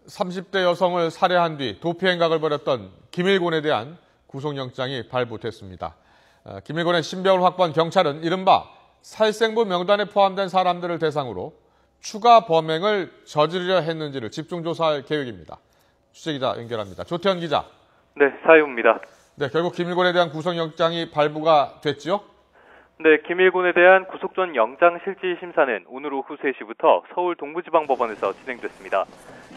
30대 여성을 살해한 뒤 도피 행각을 벌였던 김일곤에 대한 구속영장이 발부됐습니다. 김일곤의 신병을 확보한 경찰은 이른바 살생부 명단에 포함된 사람들을 대상으로 추가 범행을 저지르려 했는지를 집중 조사할 계획입니다. 취재기자 연결합니다. 조태현 기자. 네, 사유입니다. 네, 결국 김일곤에 대한 구속영장이 발부가 됐지요? 네, 김일곤에 대한 구속전 영장 실질 심사는 오늘 오후 3시부터 서울 동부지방법원에서 진행됐습니다.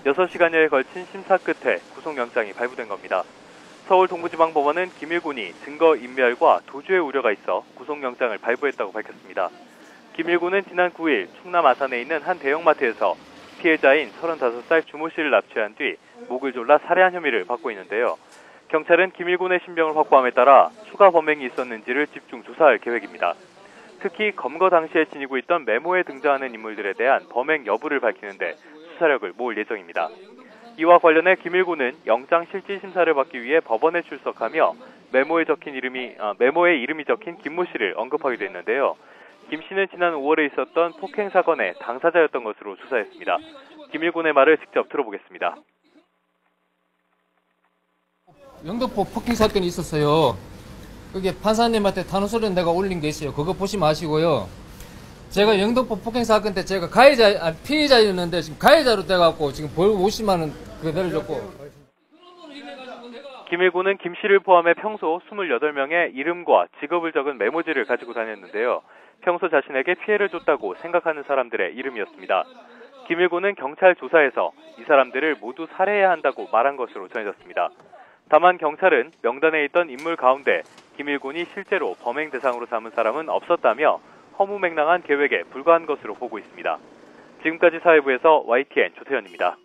6시간여에 걸친 심사 끝에 구속영장이 발부된 겁니다. 서울 동부지방법원은 김일곤이 증거인멸과 도주의 우려가 있어 구속영장을 발부했다고 밝혔습니다. 김일곤은 지난 9일 충남 아산에 있는 한 대형마트에서 피해자인 35살 주모 씨를 납치한 뒤 목을 졸라 살해한 혐의를 받고 있는데요. 경찰은 김일곤의 신병을 확보함에 따라 추가 범행이 있었는지를 집중 조사할 계획입니다. 특히 검거 당시에 지니고 있던 메모에 등장하는 인물들에 대한 범행 여부를 밝히는데 수사력을 모을 예정입니다. 이와 관련해 김일곤은 영장 실질 심사를 받기 위해 법원에 출석하며 메모에 이름이 적힌 김모 씨를 언급하기도 했는데요. 김 씨는 지난 5월에 있었던 폭행 사건의 당사자였던 것으로 수사했습니다. 김일곤의 말을 직접 들어보겠습니다. 영등포 폭행 사건이 있었어요. 그게 판사님한테 탄원서를 내가 올린 게 있어요. 그거 보시 마시고요. 제가 영등포 폭행 사건 때 제가 피해자였는데 지금 가해자로 돼갖고 지금 벌 50만 원 내려줬고. 김일곤은 김 씨를 포함해 평소 28명의 이름과 직업을 적은 메모지를 가지고 다녔는데요. 평소 자신에게 피해를 줬다고 생각하는 사람들의 이름이었습니다. 김일곤은 경찰 조사에서 이 사람들을 모두 살해해야 한다고 말한 것으로 전해졌습니다. 다만 경찰은 명단에 있던 인물 가운데 김일곤이 실제로 범행 대상으로 삼은 사람은 없었다며 허무맹랑한 계획에 불과한 것으로 보고 있습니다. 지금까지 사회부에서 YTN 조태현입니다.